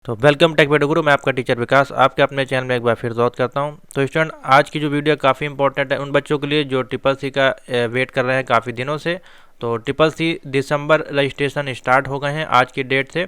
तो welcome take video गुरु, मैं आपका टीचर विकास आपके अपने चैनल में एक बार फिर स्वागत करता हूं। तो स्टूडेंट, आज की जो वीडियो काफ़ी इंपॉर्टेंट है उन बच्चों के लिए जो ट्रिपल सी का वेट कर रहे हैं काफ़ी दिनों से। तो ट्रिपल सी दिसंबर रजिस्ट्रेशन स्टार्ट हो गए हैं आज की डेट से,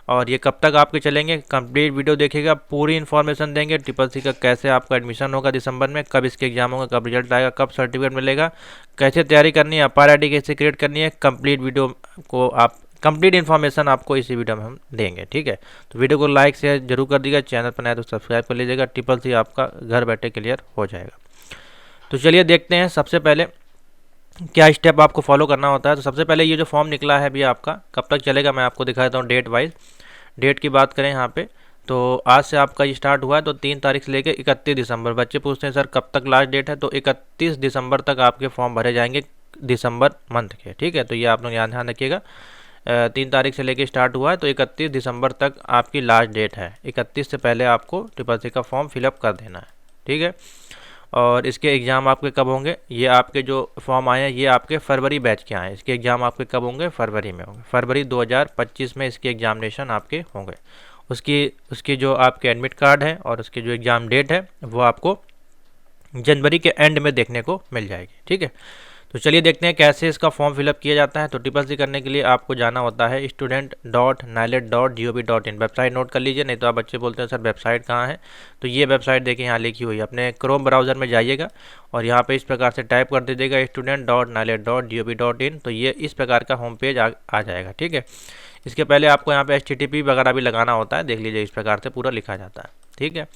और ये कब तक आपके चलेंगे कंप्लीट वीडियो देखिएगा, पूरी इन्फॉर्मेशन देंगे। ट्रिपल सी का कैसे आपका एडमिशन होगा दिसंबर में, कब इसके एग्जाम होगा, कब रिजल्ट आएगा, कब सर्टिफिकेट मिलेगा, कैसे तैयारी करनी है, अपार आई डी कैसे क्रिएट करनी है, कंप्लीट वीडियो को आप कंप्लीट इन्फॉर्मेशन आपको इसी वीडियो में हम देंगे। ठीक है, तो वीडियो को लाइक शेयर जरूर कर दीजिएगा, चैनल पर नया तो सब्सक्राइब कर लीजिएगा। ट्रिपल सी आपका घर बैठे क्लियर हो जाएगा। तो चलिए देखते हैं सबसे पहले क्या स्टेप आपको फॉलो करना होता है। तो सबसे पहले ये जो फॉर्म निकला है अभी आपका कब तक चलेगा मैं आपको दिखा देता हूँ डेट वाइज। डेट की बात करें यहाँ पे, तो आज से आपका ये स्टार्ट हुआ है, तो 3 तारीख से लेकर 31 दिसंबर। बच्चे पूछते हैं सर कब तक लास्ट डेट है, तो 31 दिसंबर तक आपके फॉर्म भरे जाएंगे दिसंबर मंथ के। ठीक है, तो ये आप लोग ध्यान रखिएगा। 3 तारीख से लेके स्टार्ट हुआ है, तो 31 दिसंबर तक आपकी लास्ट डेट है। 31 से पहले आपको ट्रिपल सी का फॉर्म फिलअप कर देना है। ठीक है, और इसके एग्ज़ाम आपके कब होंगे, ये आपके जो फॉर्म आए हैं ये आपके फरवरी बैच के आए हैं। इसके एग्ज़ाम आपके कब होंगे, फरवरी में होंगे। फरवरी 2025 में इसके एग्जामिनेशन आपके होंगे। उसकी जो आपके एडमिट कार्ड है और उसकी जो एग्ज़ाम डेट है वो आपको जनवरी के एंड में देखने को मिल जाएगी। ठीक है, तो चलिए देखते हैं कैसे इसका फॉर्म फिलअप किया जाता है। तो ट्रिपल सी करने के लिए आपको जाना होता है student.nilet.gov.in। वेबसाइट नोट कर लीजिए, नहीं तो आप बच्चे बोलते हैं सर वेबसाइट कहाँ है। तो ये वेबसाइट देखिए यहाँ लिखी हुई है, अपने क्रोम ब्राउज़र में जाइएगा और यहाँ पे इस प्रकार से टाइप कर दीजिएगा student.nilet.gov.in। तो ये इस प्रकार का होम पेज आ जाएगा। ठीक है, इसके पहले आपको यहाँ पे HTTP वगैरह भी लगाना होता है, देख लीजिए इस प्रकार से पूरा लिखा जाता है। ठीक है,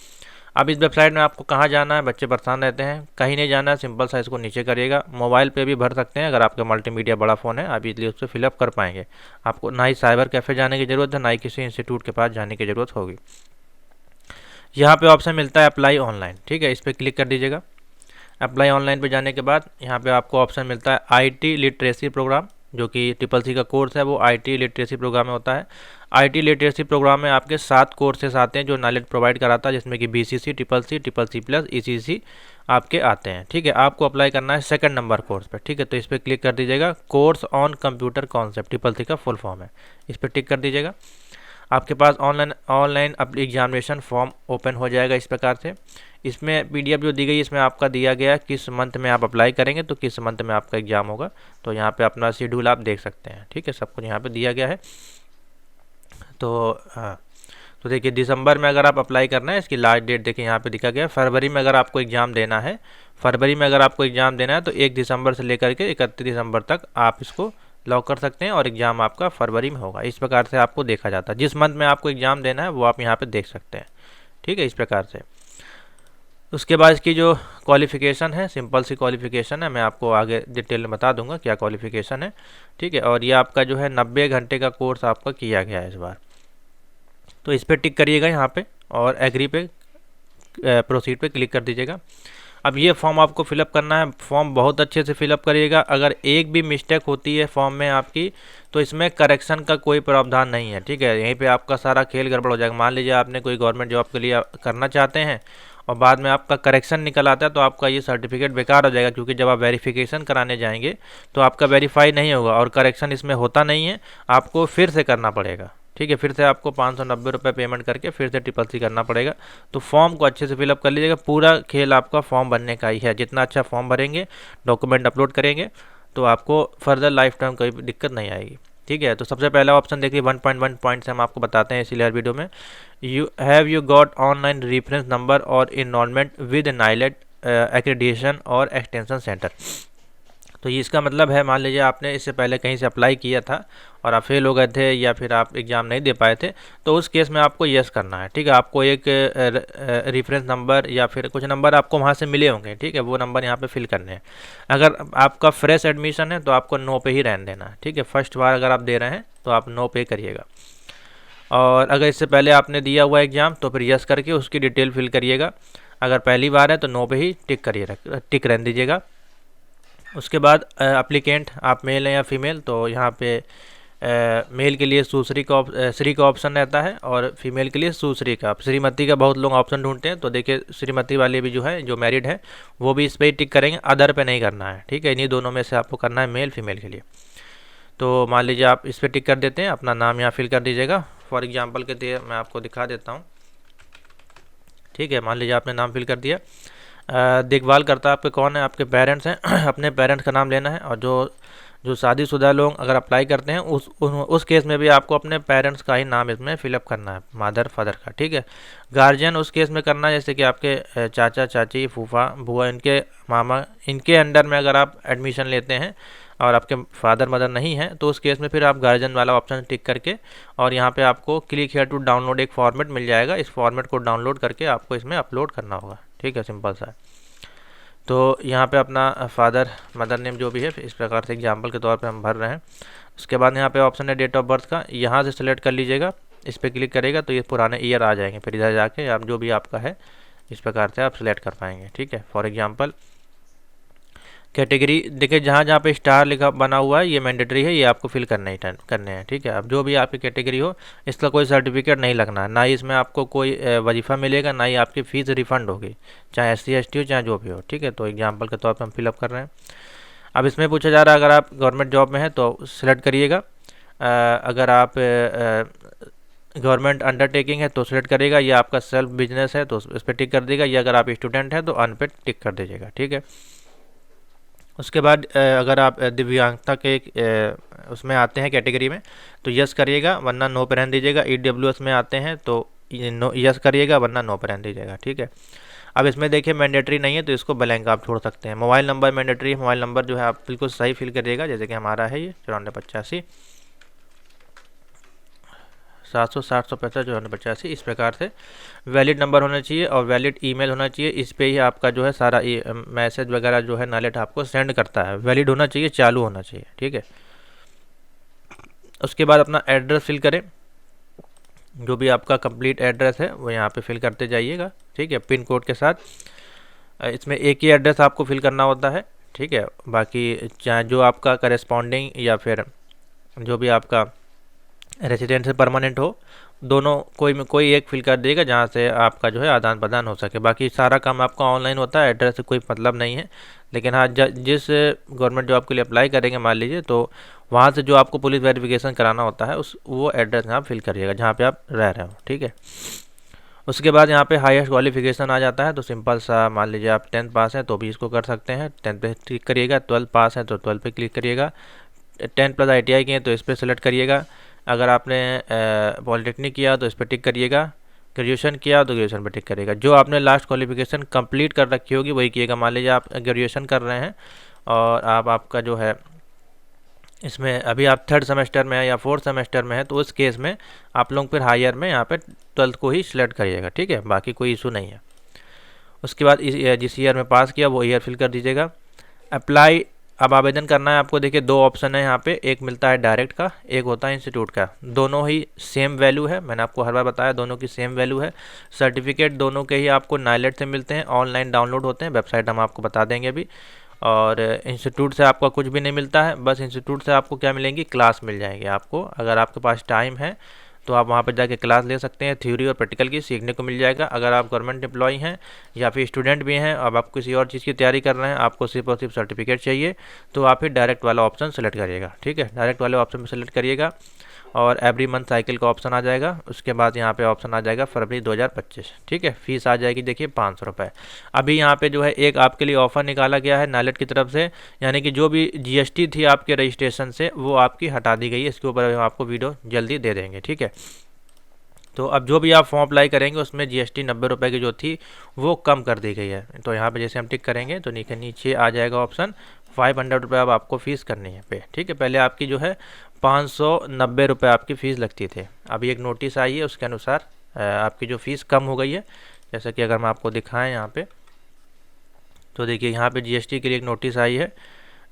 अब इस वेबसाइट में आपको कहाँ जाना है, बच्चे परेशान रहते हैं, कहीं नहीं जाना है, सिंपल सा इसको नीचे करिएगा। मोबाइल पे भी भर सकते हैं, अगर आपका मल्टीमीडिया बड़ा फ़ोन है आप इसलिए उससे फिलअप कर पाएंगे। आपको ना ही साइबर कैफ़े जाने की ज़रूरत है, ना ही किसी इंस्टीट्यूट के पास जाने की ज़रूरत होगी। यहाँ पे ऑप्शन मिलता है अप्लाई ऑनलाइन। ठीक है, इस पर क्लिक कर दीजिएगा। अप्लाई ऑनलाइन पे जाने के बाद यहाँ पे आपको ऑप्शन मिलता है IT लिटरेसी प्रोग्राम, जो कि ट्रिपल सी का कोर्स है वो IT लिटरेसी प्रोग्राम में होता है। IT लिटरेसी प्रोग्राम में आपके 7 कोर्सेज आते हैं जो नाइलेट प्रोवाइड कराता है, जिसमें कि BCC, triple C plus ECC आपके आते हैं। ठीक है, आपको अप्लाई करना है 2nd नंबर कोर्स पर। ठीक है, तो इस पर क्लिक कर दीजिएगा। Course on computer concept triple C का फुल फॉर्म है, इस पर टिक कर दीजिएगा। आपके पास ऑनलाइन एग्जामिनेशन फॉर्म ओपन हो जाएगा इस प्रकार से। इसमें PDF जो दी गई इसमें आपका दिया गया है किस मंथ में आप अप्लाई करेंगे, तो किस मंथ में आपका एग्ज़ाम होगा। तो यहाँ पे अपना शेड्यूल आप देख सकते हैं। ठीक है, सब कुछ यहाँ पे दिया गया है। तो हाँ, तो देखिए दिसंबर में अगर आप अप्लाई करना है, इसकी लास्ट डेट देखिए यहाँ पे दिखा गया है। फरवरी में अगर आपको एग्ज़ाम देना है, तो 1 दिसंबर से लेकर के 31 दिसंबर तक आप इसको लॉक कर सकते हैं और एग्ज़ाम आपका फरवरी में होगा। इस प्रकार से आपको देखा जाता है, जिस मंथ में आपको एग्ज़ाम देना है वो आप यहाँ पे देख सकते हैं। ठीक है, इस प्रकार से। उसके बाद इसकी जो क्वालिफ़िकेशन है, सिंपल सी क्वालिफ़िकेशन है, मैं आपको आगे डिटेल में बता दूंगा क्या क्वालिफ़िकेशन है। ठीक है, और ये आपका जो है 90 घंटे का कोर्स आपका किया गया है इस बार। तो इस पर टिक करिएगा यहाँ पे और एग्री पे प्रोसीड पे क्लिक कर दीजिएगा। अब ये फॉर्म आपको फिलअप करना है, फॉर्म बहुत अच्छे से फिलअप करिएगा। अगर एक भी मिस्टेक होती है फॉर्म में आपकी, तो इसमें करेक्शन का कोई प्रावधान नहीं है। ठीक है, यहीं पे आपका सारा खेल गड़बड़ हो जाएगा। मान लीजिए आपने कोई गवर्नमेंट जॉब के लिए करना चाहते हैं और बाद में आपका करेक्शन निकल आता है, तो आपका ये सर्टिफिकेट बेकार हो जाएगा, क्योंकि जब आप वेरिफिकेशन कराने जाएंगे तो आपका वेरीफाई नहीं होगा और करेक्शन इसमें होता नहीं है, आपको फिर से करना पड़ेगा। ठीक है, फिर से आपको 590 रुपये पेमेंट करके फिर से ट्रिपल सी करना पड़ेगा। तो फॉर्म को अच्छे से फिलअप कर लीजिएगा। पूरा खेल आपका फॉर्म भरने का ही है। जितना अच्छा फॉर्म भरेंगे, डॉक्यूमेंट अपलोड करेंगे, तो आपको फर्दर लाइफ टाइम कोई दिक्कत नहीं आएगी। ठीक है, तो सबसे पहला ऑप्शन देखिए 1.1 पॉइंट्स हम आपको बताते हैं इसीलिए हर वीडियो में। You got online reference number और इनरोलमेंट विद नाइलेट एक्रेडिटेशन और एक्सटेंशन सेंटर। तो ये इसका मतलब है, मान लीजिए आपने इससे पहले कहीं से अप्लाई किया था और आप फेल हो गए थे या फिर आप एग्ज़ाम नहीं दे पाए थे, तो उस केस में आपको येस करना है। ठीक है, आपको एक रेफरेंस नंबर या फिर कुछ नंबर आपको वहाँ से मिले होंगे। ठीक है, वो नंबर यहाँ पे फिल करने हैं। अगर आपका फ्रेश एडमिशन है तो आपको नो पे ही रहने देना है। ठीक है, फर्स्ट बार अगर आप दे रहे हैं तो आप नो पे करिएगा, और अगर इससे पहले आपने दिया हुआ एग्ज़ाम तो फिर यस करके उसकी डिटेल फिल करिएगा। अगर पहली बार है तो नो पे ही टिक रहने दीजिएगा। उसके बाद एप्लीकेंट आप मेल हैं या फीमेल, तो यहाँ पे मेल के लिए सुश्री का ऑप्शन रहता है और फीमेल के लिए सुश्री का। श्रीमती का बहुत लोग ऑप्शन ढूंढते हैं, तो देखिए श्रीमती वाले भी जो है, जो मैरिड है वो भी इस पर टिक करेंगे, अदर पे नहीं करना है। ठीक है, इन्हीं दोनों में से आपको करना है, मेल फीमेल के लिए। तो मान लीजिए आप इस पर टिक कर देते हैं, अपना नाम यहाँ फिल कर दीजिएगा, फॉर एग्जांपल के लिए मैं आपको दिखा देता हूँ। ठीक है, मान लीजिए आपने नाम फिल कर दिया। देखभाल करता आपके कौन है, आपके पेरेंट्स हैं। अपने पेरेंट्स का नाम लेना है। और जो जो शादीशुदा लोग अगर अप्लाई करते हैं उस केस में भी आपको अपने पेरेंट्स का ही नाम इसमें फिलअप करना है, मदर फादर का। ठीक है, गार्जियन उस केस में करना है जैसे कि आपके चाचा चाची फूफा बुआ, इनके मामा, इनके अंडर में अगर आप एडमिशन लेते हैं और आपके फादर मदर नहीं है तो उस केस में फिर आप गार्जियन वाला ऑप्शन टिक करके और यहाँ पे आपको क्लिक हियर टू डाउनलोड एक फॉर्मेट मिल जाएगा। इस फॉर्मेट को डाउनलोड करके आपको इसमें अपलोड करना होगा। ठीक है, सिंपल सा है। तो यहाँ पे अपना फादर मदर नेम जो भी है इस प्रकार से एग्जाम्पल के तौर पे हम भर रहे हैं। उसके बाद यहाँ पे ऑप्शन है डेट ऑफ बर्थ का, यहाँ से सिलेक्ट कर लीजिएगा। इस पर क्लिक करेगा तो ये पुराने ईयर आ जाएंगे, फिर इधर जाके आप जो भी आपका है इस प्रकार से आप सिलेक्ट कर पाएंगे। ठीक है, फॉर एग्जांपल कैटेगरी देखिए, जहाँ जहाँ पे स्टार लिखा बना हुआ है ये मैंडेटरी है, ये आपको फिल करने हैं। ठीक है, अब जो भी आपकी कैटेगरी हो इसका कोई सर्टिफिकेट नहीं लगना है, ना ही इसमें आपको कोई वजीफ़ा मिलेगा, ना ही आपकी फ़ीस रिफ़ंड होगी, चाहे SC ST हो चाहे जो भी हो। ठीक है, तो एग्जाम्पल के तौर पर हम फिलअप कर रहे हैं। अब इसमें पूछा जा रहा है अगर आप गवर्नमेंट जॉब में हैं तो सिलेक्ट करिएगा, अगर आप गवर्नमेंट अंडरटेकिंग है तो सिलेक्ट करेगा, या आपका सेल्फ बिजनेस है तो इस पर टिक कर देगा, या अगर आप स्टूडेंट हैं तो अन पे टिक कर दीजिएगा। ठीक है, उसके बाद अगर आप दिव्यांगता के उसमें आते हैं कैटेगरी में तो यस करिएगा, वरना नो पर रहने दीजिएगा। EWS में आते हैं तो यस करिएगा, वरना नो पर रहने दीजिएगा। ठीक है, अब इसमें देखिए मैंडेटरी नहीं है तो इसको ब्लैंक आप छोड़ सकते हैं। मोबाइल नंबर मैंडेटरी है, मोबाइल नंबर जो है आप बिल्कुल सही फिल करिएगा, जैसे कि हमारा है ये 9485 760 765 इस प्रकार से वैलिड नंबर होना चाहिए और वैलिड ईमेल होना चाहिए। इस पे ही आपका जो है सारा मैसेज वगैरह जो है नालेट आपको सेंड करता है, वैलिड होना चाहिए, चालू होना चाहिए। ठीक है, उसके बाद अपना एड्रेस फिल करें, जो भी आपका कंप्लीट एड्रेस है वो यहाँ पे फिल करते जाइएगा। ठीक है, पिन कोड के साथ। इसमें एक ही एड्रेस आपको फिल करना होता है। ठीक है, बाकी चाहे जो आपका करेस्पॉन्डिंग या फिर जो भी आपका रेसिडेंट से परमानेंट हो, दोनों कोई एक फिल कर देगा जहाँ से आपका जो है आदान प्रदान हो सके। बाकी सारा काम आपका ऑनलाइन होता है, एड्रेस से कोई मतलब नहीं है। लेकिन हाँ, जिस गवर्नमेंट जॉब के लिए अप्लाई करेंगे मान लीजिए, तो वहाँ से जो आपको पुलिस वेरिफिकेशन कराना होता है वो एड्रेस आप फिल करिएगा जहाँ पे आप रह रहे हो। ठीक है, उसके बाद यहाँ पे हाईएस्ट क्वालिफिकेशन आ जाता है, तो सिंपल सा मान लीजिए आप 10th पास हैं तो भी इसको कर सकते हैं, 10th पे क्लिक करिएगा। 12th पास है तो 12th पे क्लिक करिएगा। 10+ ITI किए तो इस पर सेलेक्ट करिएगा। अगर आपने पॉलिटेक्निक किया तो इस पर टिक करिएगा। ग्रेजुएशन किया तो ग्रेजुएशन पर टिक करिएगा। जो आपने लास्ट क्वालिफिकेशन कंप्लीट कर रखी होगी वही किएगा। मान लीजिए आप ग्रेजुएशन कर रहे हैं और आपका जो है इसमें अभी आप 3rd सेमेस्टर में है या 4th सेमेस्टर में है, तो उस केस में आप लोग फिर हायर में यहाँ पे 12th को ही सिलेक्ट करिएगा। ठीक है, बाकी कोई इशू नहीं है। उसके बाद जिस ईयर में पास किया वो ईयर फिल कर दीजिएगा। अप्लाई अब आवेदन करना है आपको। देखिए 2 ऑप्शन है यहाँ पे, एक मिलता है डायरेक्ट का, एक होता है इंस्टीट्यूट का। दोनों ही सेम वैल्यू है, मैंने आपको हर बार बताया दोनों की सेम वैल्यू है। सर्टिफिकेट दोनों के ही आपको नाइलेट से मिलते हैं, ऑनलाइन डाउनलोड होते हैं, वेबसाइट हम आपको बता देंगे अभी। और इंस्टीट्यूट से आपका कुछ भी नहीं मिलता है, बस इंस्टीट्यूट से आपको क्या मिलेंगी, क्लास मिल जाएगी आपको। अगर आपके पास टाइम है तो आप वहाँ पर जाके क्लास ले सकते हैं, थ्योरी और प्रैक्टिकल की सीखने को मिल जाएगा। अगर आप गवर्नमेंट एम्प्लॉई हैं या फिर स्टूडेंट भी हैं, अब आप किसी और चीज़ की तैयारी कर रहे हैं, आपको सिर्फ और सिर्फ सर्टिफिकेट चाहिए, तो आप फिर डायरेक्ट वाला ऑप्शन सेलेक्ट करिएगा। ठीक है, डायरेक्ट वाले ऑप्शन पर सेलेक्ट करिएगा और एवरी मंथ साइकिल का ऑप्शन आ जाएगा। उसके बाद यहाँ पे ऑप्शन आ जाएगा फरवरी 2025। ठीक है, फीस आ जाएगी देखिए 500 रुपये। अभी यहाँ पे जो है एक आपके लिए ऑफ़र निकाला गया है नाइलेट की तरफ से, यानी कि जो भी GST थी आपके रजिस्ट्रेशन से वो आपकी हटा दी गई है। इसके ऊपर हम आपको वीडियो जल्दी दे देंगे। ठीक है, तो अब जो भी आप फॉर्म अप्लाई करेंगे उसमें GST 90 रुपये की जो थी वो कम कर दी गई है। तो यहाँ पे जैसे हम टिक करेंगे तो नीचे आ जाएगा ऑप्शन 500 रुपये अब आपको फ़ीस करनी है पे। ठीक है, पहले आपकी जो है 590 रुपये आपकी फ़ीस लगती थी। अभी एक नोटिस आई है उसके अनुसार आपकी जो फ़ीस कम हो गई है। जैसा कि अगर मैं आपको दिखाएँ यहाँ पे, तो देखिए यहाँ पे GST के लिए एक नोटिस आई है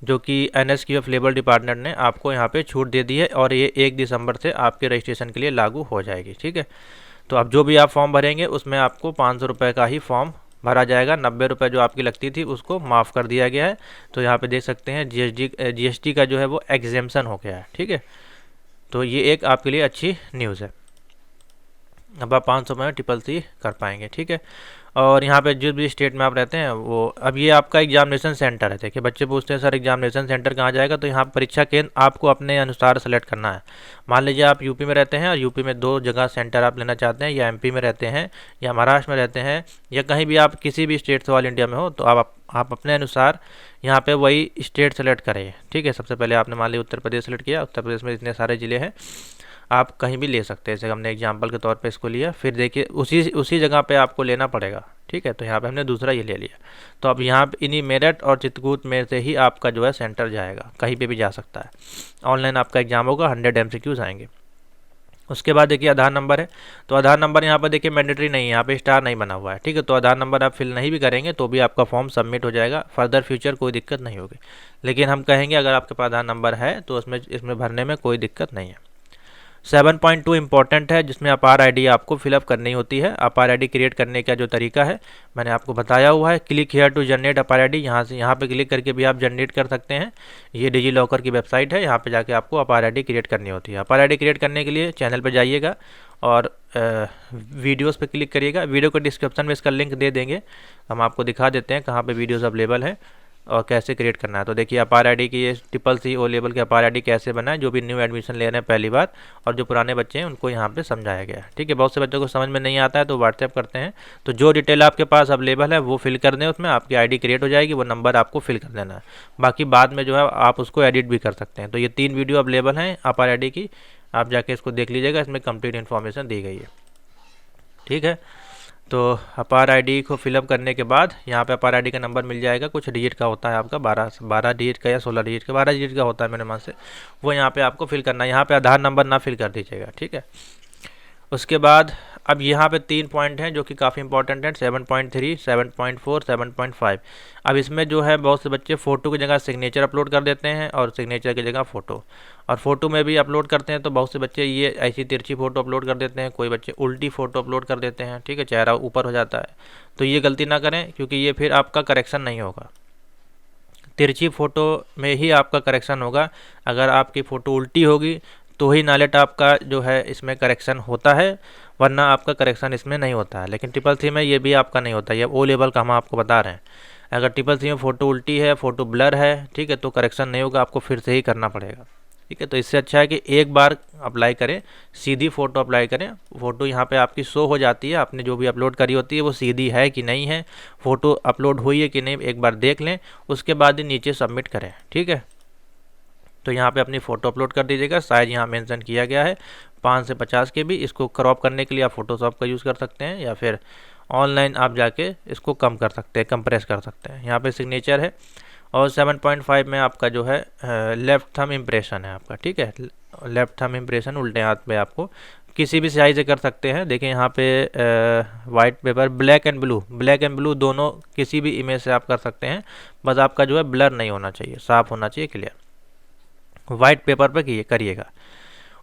जो कि NSQF लेबर डिपार्टमेंट ने आपको यहाँ पे छूट दे दी है और ये 1 दिसंबर से आपके रजिस्ट्रेशन के लिए लागू हो जाएगी। ठीक है, तो अब जो भी आप फॉर्म भरेंगे उसमें आपको 500 रुपये का ही फॉर्म भरा जाएगा। 90 रुपये जो आपकी लगती थी उसको माफ़ कर दिया गया है। तो यहाँ पे देख सकते हैं GST का जो है वो एग्जेम्पशन हो गया है। ठीक है, तो ये एक आपके लिए अच्छी न्यूज़ है। अब आप 500 में CCC कर पाएंगे। ठीक है, और यहाँ पे जिस भी स्टेट में आप रहते हैं वो, अब ये आपका एग्जामिनेशन सेंटर है। देखिए बच्चे पूछते हैं सर एग्जामिनेशन सेंटर कहाँ जाएगा, तो यहाँ परीक्षा केंद्र आपको अपने अनुसार सेलेक्ट करना है। मान लीजिए आप यूपी में रहते हैं और यूपी में 2 जगह सेंटर आप लेना चाहते हैं, या एमपी में रहते हैं या महाराष्ट्र में रहते हैं, या कहीं भी आप किसी भी स्टेट से ऑल इंडिया में हो, तो आप अपने अनुसार यहाँ पे वही स्टेट सेलेक्ट करें। ठीक है, सबसे पहले आपने मान लिया उत्तर प्रदेश सेलेक्ट किया, उत्तर प्रदेश में इतने सारे ज़िले हैं, आप कहीं भी ले सकते हैं। जैसे हमने एग्जाम्पल के तौर पे इसको लिया, फिर देखिए उसी जगह पे आपको लेना पड़ेगा। ठीक है, तो यहाँ पे हमने दूसरा ये ले लिया, तो अब यहाँ पे इन्हीं मेरठ और चित्रकूट में से ही आपका जो है सेंटर जाएगा, कहीं पे भी जा सकता है। ऑनलाइन आपका एग्जाम होगा, 100 MCQs आएंगे। उसके बाद देखिए आधार नंबर है, तो आधार नंबर यहाँ पर देखिए मैंडेटरी नहीं है, यहाँ पे स्टार नहीं बना हुआ है। ठीक है, तो आधार नंबर आप फिल नहीं भी करेंगे तो भी आपका फॉर्म सबमिट हो जाएगा, फर्दर फ्यूचर कोई दिक्कत नहीं होगी। लेकिन हम कहेंगे अगर आपके पास आधार नंबर है तो इसमें भरने में कोई दिक्कत नहीं है। 7.2 इंपॉर्टेंट है, जिसमें अपार आईडी आपको फिलअप करनी होती है। अपार आईडी क्रिएट करने का जो तरीका है मैंने आपको बताया हुआ है। क्लिक हियर टू जनरेट अपार आईडी, यहाँ पे क्लिक करके भी आप जनरेट कर सकते हैं। ये डिजी लॉकर की वेबसाइट है, यहाँ पे जाके आपको अपार आईडी क्रिएट करनी होती है। अपार आईडी क्रिएट करने के लिए चैनल पर जाइएगा और वीडियोज़ पर क्लिक करिएगा। वीडियो को डिस्क्रिप्शन में इसका लिंक दे देंगे, हम आपको दिखा देते हैं कहाँ पर वीडियोज़ अवेलेबल है और कैसे क्रिएट करना है। तो देखिए अपार आईडी की ये CCC O लेवल के अपार आईडी कैसे बनाए, जो भी न्यू एडमिशन ले रहे हैं पहली बार और जो पुराने बच्चे हैं उनको यहाँ पे समझाया गया है। ठीक है, बहुत से बच्चों को समझ में नहीं आता है तो व्हाट्सएप करते हैं, तो जो डिटेल आपके पास अवेलेबल है वो फिल कर दें, उसमें आपकी आईडी क्रिएट हो जाएगी, वो नंबर आपको फिल कर देना है। बाकी बाद में जो है आप उसको एडिट भी कर सकते हैं। तो ये 3 वीडियो अवेलेबल हैं अपार आईडी की, आप जाके इसको देख लीजिएगा, इसमें कंप्लीट इन्फॉर्मेशन दी गई है। ठीक है, तो अपार आईडी को फिलअप करने के बाद यहाँ पे अपार आईडी का नंबर मिल जाएगा, कुछ डिजिट का होता है आपका, 12 डिजिट का या 16 डिजिट का, 12 डिजिट का होता है मेरे मन से, वो यहाँ पे आपको फिल करना है। यहाँ पे आधार नंबर ना फिल कर दीजिएगा। ठीक है, उसके बाद अब यहाँ पे 3 पॉइंट हैं जो कि काफ़ी इंपॉर्टेंट हैं, 7.3, 7.4, 7.5। अब इसमें जो है बहुत से बच्चे फ़ोटो की जगह सिग्नेचर अपलोड कर देते हैं और सिग्नेचर की जगह फ़ोटो, और फोटो में भी अपलोड करते हैं तो बहुत से बच्चे ये ऐसी तिरछी फ़ोटो अपलोड कर देते हैं, कोई बच्चे उल्टी फ़ोटो अपलोड कर देते हैं। ठीक है, चेहरा ऊपर हो जाता है, तो ये गलती ना करें क्योंकि ये फिर आपका करेक्शन नहीं होगा। तिरछी फ़ोटो में ही आपका करेक्शन होगा, अगर आपकी फ़ोटो उल्टी होगी तो ही नालेट आपका जो है इसमें करेक्शन होता है, वरना आपका करेक्शन इसमें नहीं होता है। लेकिन CCC में ये भी आपका नहीं होता, ये O लेवल का हम आपको बता रहे हैं। अगर CCC में फ़ोटो उल्टी है, फ़ोटो ब्लर है, ठीक है, तो करेक्शन नहीं होगा, आपको फिर से ही करना पड़ेगा। ठीक है, तो इससे अच्छा है कि एक बार अप्लाई करें, सीधी फ़ोटो अप्लाई करें। फ़ोटो यहाँ पे आपकी शो हो जाती है, आपने जो भी अपलोड करी होती है वो सीधी है कि नहीं है, फ़ोटो अपलोड हुई है कि नहीं, एक बार देख लें, उसके बाद ही नीचे सबमिट करें। ठीक है, तो यहाँ पे अपनी फ़ोटो अपलोड कर दीजिएगा। साइज़ यहाँ मेंशन किया गया है 5 से 50 के भी। इसको क्रॉप करने के लिए आप फोटोशॉप का यूज़ कर सकते हैं या फिर ऑनलाइन आप जाके इसको कम कर सकते हैं, कंप्रेस कर सकते हैं। यहाँ पे सिग्नेचर है और 7.5 में आपका जो है लेफ़्ट थंब इम्प्रेशन है आपका। ठीक है, लेफ़्ट थंब इम्प्रेशन उल्टे हाथ पे आपको किसी भी स्याही से कर सकते हैं। देखिए यहाँ पे white paper, black and blue दोनों किसी भी इमेज से आप कर सकते हैं, बस आपका जो है ब्लर नहीं होना चाहिए, साफ़ होना चाहिए, क्लियर। वाइट पेपर पे करिएगा।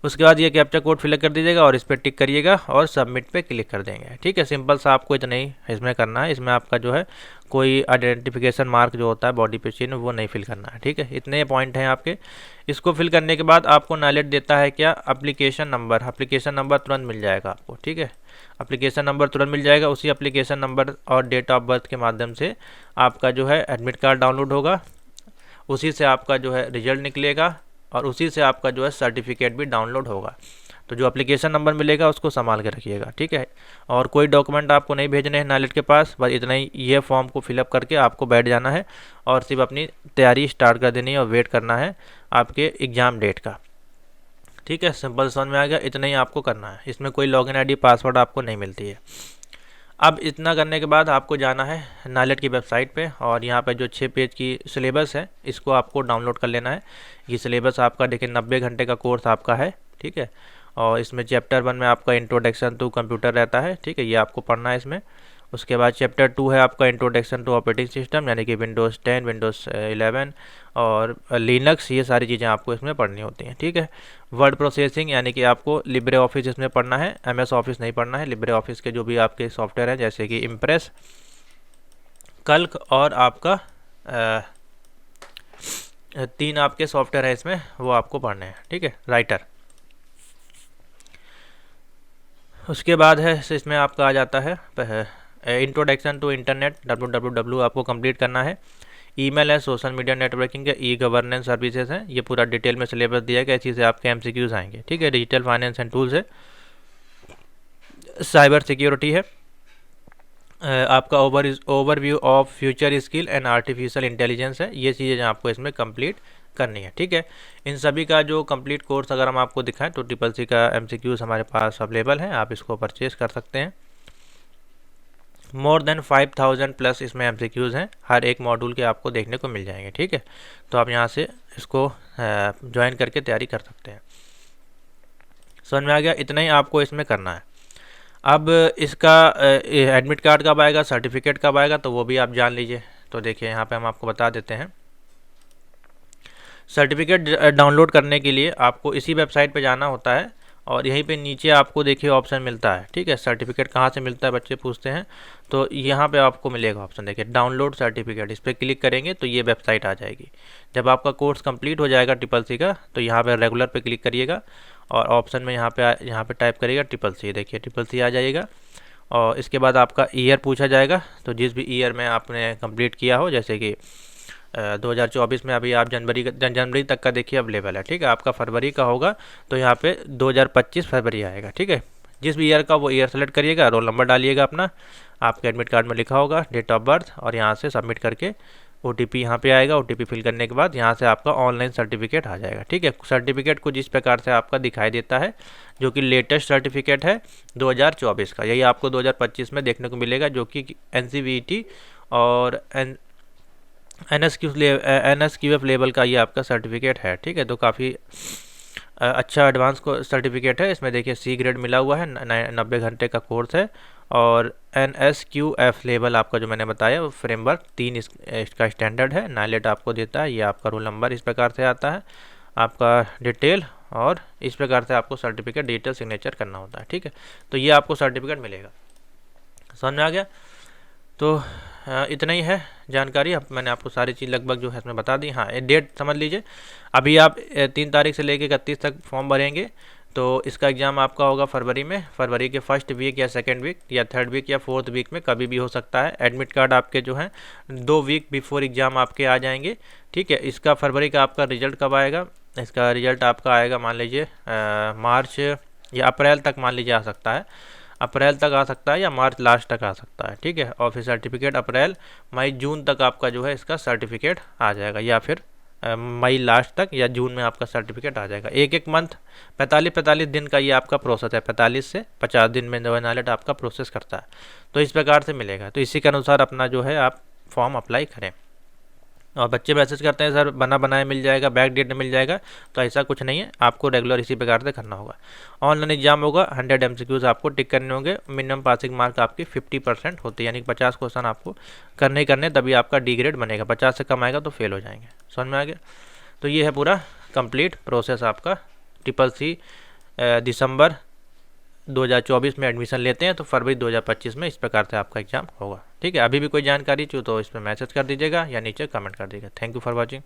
उसके बाद ये कैप्चा कोड फिल कर दीजिएगा और इस पर टिक करिएगा और सबमिट पे क्लिक कर देंगे। ठीक है, सिंपल सा आपको इतना ही इसमें करना है। इसमें आपका जो है कोई आइडेंटिफिकेशन मार्क जो होता है बॉडी पे चिन्ह, वो नहीं फिल करना है। ठीक है, इतने पॉइंट हैं आपके। इसको फिल करने के बाद आपको नालेट देता है क्या, एप्लीकेशन नंबर तुरंत मिल जाएगा आपको। ठीक है, एप्लीकेशन नंबर तुरंत मिल जाएगा। उसी एप्लीकेशन नंबर और डेट ऑफ बर्थ के माध्यम से आपका जो है एडमिट कार्ड डाउनलोड होगा, उसी से आपका जो है रिजल्ट निकलेगा और उसी से आपका जो है सर्टिफिकेट भी डाउनलोड होगा। तो जो एप्लीकेशन नंबर मिलेगा उसको संभाल के रखिएगा। ठीक है, और कोई डॉक्यूमेंट आपको नहीं भेजने हैं नालेट के पास, बस इतना ही, ये फॉर्म को फिलअप करके आपको बैठ जाना है और सिर्फ अपनी तैयारी स्टार्ट कर देनी है और वेट करना है आपके एग्ज़ाम डेट का। ठीक है, सिंपल समझ में आ गया, इतना ही आपको करना है। इसमें कोई लॉगिन आईडी पासवर्ड आपको नहीं मिलती है। अब इतना करने के बाद आपको जाना है नालेट की वेबसाइट पे और यहाँ पे जो 6 पेज की सिलेबस है इसको आपको डाउनलोड कर लेना है। ये सिलेबस आपका देखिए 90 घंटे का कोर्स आपका है। ठीक है, और इसमें चैप्टर 1 में आपका इंट्रोडक्शन टू कंप्यूटर रहता है। ठीक है, ये आपको पढ़ना है इसमें। उसके बाद चैप्टर 2 है आपका इंट्रोडक्शन टू ऑपरेटिंग सिस्टम, यानी कि विंडोज़ 10, विंडोज़ 11 और लिनक्स, ये सारी चीज़ें आपको इसमें पढ़नी होती हैं। ठीक है, वर्ड प्रोसेसिंग, यानी कि आपको लिब्रे ऑफिस इसमें पढ़ना है, MS ऑफिस नहीं पढ़ना है। लिब्रे ऑफिस के जो भी आपके सॉफ्टवेयर हैं जैसे कि इम्प्रेस, कल्क और आपका 3 आपके सॉफ्टवेयर हैं इसमें, वो आपको पढ़ने हैं। ठीक है, राइटर। उसके बाद है इसमें आपका आ जाता है इंट्रोडक्शन टू इंटरनेट www आपको कंप्लीट करना है। ईमेल है, सोशल मीडिया नेटवर्किंग है, ई गवर्नेंस सर्विसेज है, ये पूरा डिटेल में सिलेबस दिया गया, इसी से आपके एमसीक्यूज आएंगे। ठीक है, डिजिटल फाइनेंस एंड टूल्स है, साइबर सिक्योरिटी है, आपका overview of future skill and artificial intelligence है। ये चीज़ें आपको इसमें कंप्लीट करनी है। ठीक है, इन सभी का जो कंप्लीट कोर्स अगर हम आपको दिखाएं तो ट्रिपल सी का एमसीक्यूज हमारे पास अवेलेबल है, आप इसको परचेज कर सकते हैं। मोर देन 5000 प्लस इसमें एमसीक्यूज हैं, हर एक मॉड्यूल के आपको देखने को मिल जाएंगे। ठीक है, तो आप यहाँ से इसको ज्वाइन करके तैयारी कर सकते हैं। समझ में आ गया? इतना ही आपको इसमें करना है। अब इसका एडमिट कार्ड कब आएगा, सर्टिफिकेट कब आएगा, तो वो भी आप जान लीजिए। तो देखिए यहाँ पे हम आपको बता देते हैं। सर्टिफिकेट डाउनलोड करने के लिए आपको इसी वेबसाइट पे जाना होता है और यहीं पे नीचे आपको देखिए ऑप्शन मिलता है। ठीक है, सर्टिफिकेट कहाँ से मिलता है बच्चे पूछते हैं, तो यहाँ पे आपको मिलेगा ऑप्शन, देखिए डाउनलोड सर्टिफिकेट, इस पर क्लिक करेंगे तो ये वेबसाइट आ जाएगी। जब आपका कोर्स कंप्लीट हो जाएगा ट्रिपल सी का, तो यहाँ पे रेगुलर पे क्लिक करिएगा और ऑप्शन में यहाँ पे टाइप करिएगा ट्रिपल सी, देखिए ट्रिपल सी आ जाएगा। और इसके बाद आपका ईयर पूछा जाएगा, तो जिस भी ईयर में आपने कंप्लीट किया हो, जैसे कि 2024 में अभी आप जनवरी तक का देखिए अवेलेबल है। ठीक है, आपका फरवरी का होगा तो यहाँ पे 2025 फरवरी आएगा। ठीक है, जिस भी ईयर का वो ईयर सेलेक्ट करिएगा, रोल नंबर डालिएगा अपना, आपके एडमिट कार्ड में लिखा होगा, डेट ऑफ बर्थ, और यहाँ से सबमिट करके OTP यहाँ पे आएगा। OTP फिल करने के बाद यहाँ से आपका ऑनलाइन सर्टिफिकेट आ जाएगा। ठीक है, सर्टिफिकेट कुछ इस प्रकार से आपका दिखाई देता है, जो कि लेटेस्ट सर्टिफिकेट है 2024 का, यही आपको 2025 में देखने को मिलेगा, जो कि NCVT और NSQF लेवल का ये आपका सर्टिफिकेट है। ठीक है, तो काफ़ी अच्छा एडवांस को सर्टिफिकेट है। इसमें देखिए C ग्रेड मिला हुआ है, 90 घंटे का कोर्स है, और NSQF लेवल आपका जो मैंने बताया वो फ्रेमवर्क 3 इसका स्टैंडर्ड है, नाइलेट आपको देता है। ये आपका रोल नंबर इस प्रकार से आता है, आपका डिटेल, और इस प्रकार से आपको सर्टिफिकेट डिजिटल सिग्नेचर करना होता है। ठीक है, तो ये आपको सर्टिफिकेट मिलेगा। समझ में आ गया? तो इतना ही है जानकारी। अब मैंने आपको सारी चीज़ लगभग जो है इसमें बता दी। हाँ, डेट समझ लीजिए, अभी आप 3 तारीख से लेकर 31 तक फॉर्म भरेंगे, तो इसका एग्ज़ाम आपका होगा फरवरी में, फरवरी के फर्स्ट वीक या सेकंड वीक या थर्ड वीक या फोर्थ वीक में, कभी भी हो सकता है। एडमिट कार्ड आपके जो हैं 2 वीक बिफोर एग्ज़ाम आपके आ जाएंगे। ठीक है, इसका फरवरी का आपका रिजल्ट कब आएगा? इसका रिजल्ट आपका आएगा मान लीजिए मार्च या अप्रैल तक, मान लीजिए आ सकता है, अप्रैल तक आ सकता है या मार्च लास्ट तक आ सकता है। ठीक है, और फिर सर्टिफिकेट अप्रैल मई जून तक आपका जो है इसका सर्टिफिकेट आ जाएगा, या फिर मई लास्ट तक या जून में आपका सर्टिफिकेट आ जाएगा। एक मंथ 45 दिन का ये आपका प्रोसेस है, 45 से 50 दिन में नाइलेट आपका प्रोसेस करता है। तो इस प्रकार से मिलेगा, तो इसी के अनुसार अपना जो है आप फॉर्म अप्लाई करें। और बच्चे मैसेज करते हैं सर बना बनाया मिल जाएगा, बैक डेट में मिल जाएगा, तो ऐसा कुछ नहीं है, आपको रेगुलर इसी प्रकार से करना होगा। ऑनलाइन एग्जाम होगा, 100 MCQs आपको टिक करने होंगे, मिनिमम पासिंग मार्क आपकी 50% होती है, यानी 50 क्वेश्चन आपको करने तभी आपका डी ग्रेड बनेगा। 50 से कम आएगा तो फेल हो जाएंगे। समझ में आ गया? तो ये है पूरा कंप्लीट प्रोसेस आपका। ट्रिपल-सी दिसंबर 2024 में एडमिशन लेते हैं, तो फरवरी 2025 में इस प्रकार से आपका एग्जाम होगा। ठीक है, अभी भी कोई जानकारी चाहिए तो इस पर मैसेज कर दीजिएगा या नीचे कमेंट कर दीजिएगा। Thank you for watching.